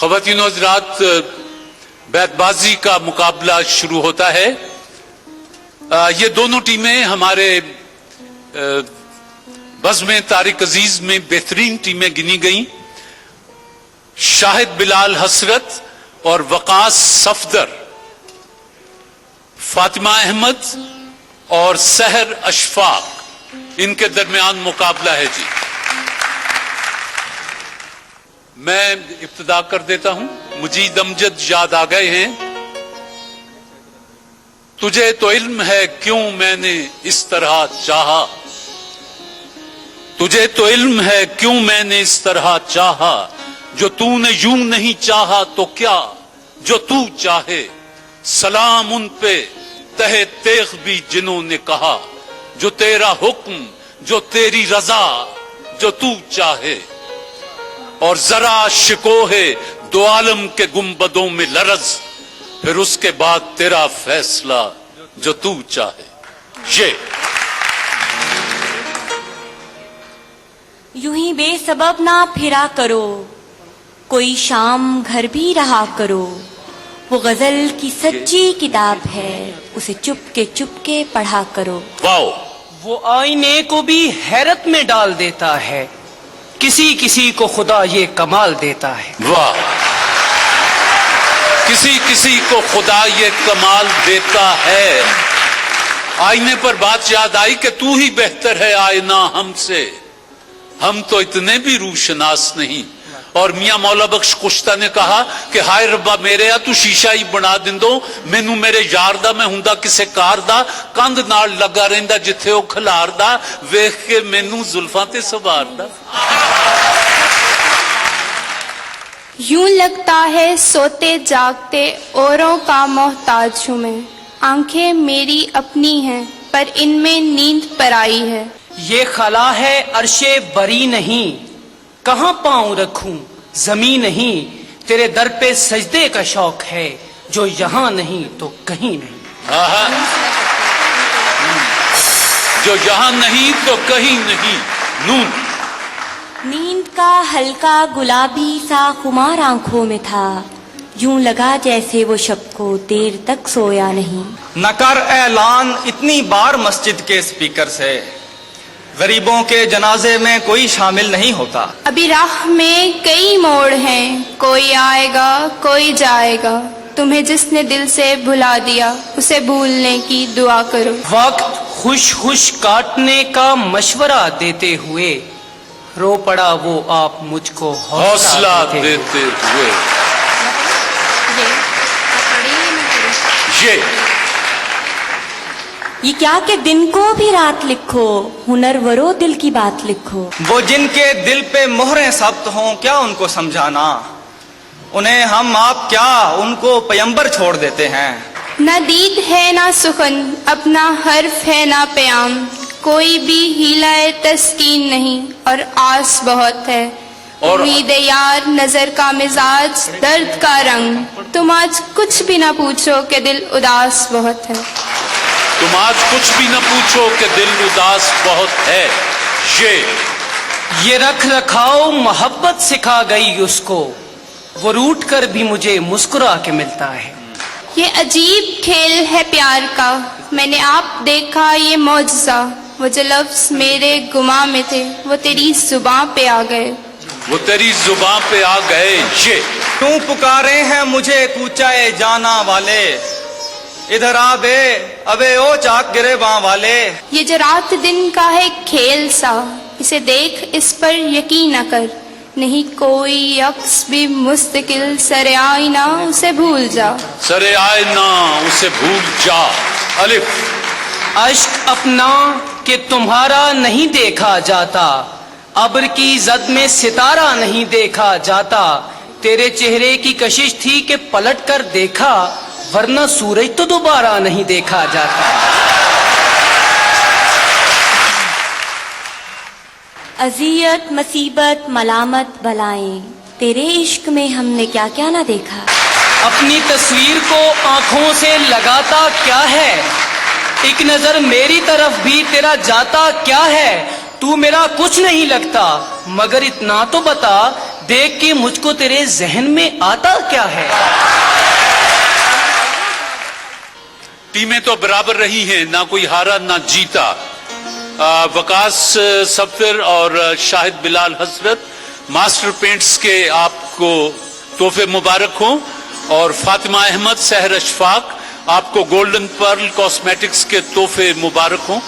خواتین و حضرات، بیت بازی کا مقابلہ شروع ہوتا ہے۔ یہ دونوں ٹیمیں ہمارے بزم طارق عزیز میں بہترین ٹیمیں گنی گئیں۔ شاہد بلال حسرت اور وقاص صفدر، فاطمہ احمد اور سحر اشفاق، ان کے درمیان مقابلہ ہے جی۔ میں ابتدا کر دیتا ہوں۔ مجید امجد یاد آ گئے ہیں۔ تجھے تو علم ہے کیوں میں نے اس طرح چاہا، تجھے تو علم ہے کیوں میں نے اس طرح چاہا، جو تو نے یوں نہیں چاہا تو کیا جو تو چاہے، سلام ان پہ تہے تیغ بھی جنہوں نے کہا، جو تیرا حکم جو تیری رضا جو تو چاہے، اور ذرا شکوہ دو عالم کے گنبدوں میں لرز، پھر اس کے بعد تیرا فیصلہ جو تو چاہے۔ یہ یوں ہی بے سبب نہ پھرا کرو، کوئی شام گھر بھی رہا کرو، وہ غزل کی سچی کتاب ہے، اسے چپ کے پڑھا کرو۔ واو! وہ آئینے کو بھی حیرت میں ڈال دیتا ہے، کسی کسی کو خدا یہ کمال دیتا ہے۔ واہ! کسی کسی کو خدا یہ کمال دیتا ہے۔ آئینے پر بات یاد آئی کہ تو ہی بہتر ہے آئینہ ہم سے، ہم تو اتنے بھی روشناس نہیں۔ اور میاں مولا بخش کشتہ نے کہا کہ ہائے ربا میرے تو شیشہ ہی بنا دندو، مینو میرے یار دا میں ہوندا کسے کار دا، کندھ نال لگا رہندا جتھے او کھلار دا، ویکھ کے مینو زلفاں تے سوار دا۔ یوں لگتا ہے سوتے جاگتے اوروں کا محتاج ہوں میں، آنکھیں میری اپنی ہیں پر ان میں نیند پرائی ہے۔ یہ خلا ہے عرش بری نہیں، کہاں پاؤں رکھوں زمین نہیں، تیرے در پہ سجدے کا شوق ہے، جو یہاں نہیں تو کہیں نہیں۔ جو یہاں نہیں تو کہیں نہیں۔ نون نیند کا ہلکا گلابی سا خمار آنکھوں میں تھا، یوں لگا جیسے وہ شب کو دیر تک سویا نہیں۔ نہ کر اعلان اتنی بار مسجد کے اسپیکر سے، غریبوں کے جنازے میں کوئی شامل نہیں ہوتا۔ ابھی راہ میں کئی موڑ ہیں، کوئی آئے گا کوئی جائے گا، تمہیں جس نے دل سے بھلا دیا اسے بھولنے کی دعا کرو۔ وقت خوش خوش کاٹنے کا مشورہ دیتے ہوئے، رو پڑا وہ آپ مجھ کو حوصلہ دیتے ہوئے۔ یہ کیا کہ دن کو بھی رات لکھو، ہنر ورو دل کی بات لکھو۔ وہ جن کے دل پہ مہریں ثبت ہوں کیا ان کو سمجھانا، انہیں ہم آپ کیا ان کو پیمبر چھوڑ دیتے ہیں۔ نہ دید ہے نہ سخن، اپنا حرف ہے نہ پیام، کوئی بھی ہیلہ تسکین نہیں اور آس بہت ہے، امید یار نظر کا مزاج درد کا رنگ، تم آج کچھ بھی نہ پوچھو کہ دل اداس بہت ہے۔ تم آج کچھ بھی نہ پوچھو کہ دل اداس بہت ہے۔ یہ رکھ رکھاؤ محبت سکھا گئی اس کو، وہ روٹ کر بھی مجھے مسکرا کے ملتا ہے۔ یہ عجیب کھیل ہے پیار کا، میں نے آپ دیکھا یہ معجزہ، وہ جو لفظ میرے گماں میں تھے وہ تیری زباں پہ آ گئے، وہ تیری زباں پہ آ گئے۔ یہ کیوں پکارے ہیں مجھے کوچائے جانا والے، ادھر آ بے ابے او چاک گرے باں والے۔ یہ جو رات دن کا ہے کھیل سا، اسے دیکھ اس پر یقین نہ کر، نہیں کوئی عکس بھی مستقل، سر آئینہ اسے بھول جا، سر آئینہ اسے بھول جا۔ الف اشک اپنا کہ تمہارا نہیں دیکھا جاتا، ابر کی زد میں ستارہ نہیں دیکھا جاتا، تیرے چہرے کی کشش تھی کہ پلٹ کر دیکھا، ورنہ سورج تو دوبارہ نہیں دیکھا جاتا۔ اذیت مصیبت ملامت بلائیں، تیرے عشق میں ہم نے کیا کیا نہ دیکھا۔ اپنی تصویر کو آنکھوں سے لگاتا کیا ہے، ایک نظر میری طرف بھی تیرا جاتا کیا ہے، تو میرا کچھ نہیں لگتا، مگر اتنا تو بتا دیکھ کے مجھ کو تیرے ذہن میں آتا کیا ہے؟ ٹیمیں تو برابر رہی ہیں، نہ کوئی ہارا نہ جیتا۔ وکاس سفر اور شاہد بلال حسرت ماسٹر پینٹس کے آپ کو تحفے مبارک ہوں، اور فاطمہ احمد، سحر اشفاق، آپ کو گولڈن پرل کاسمیٹکس کے تحفے مبارک ہوں۔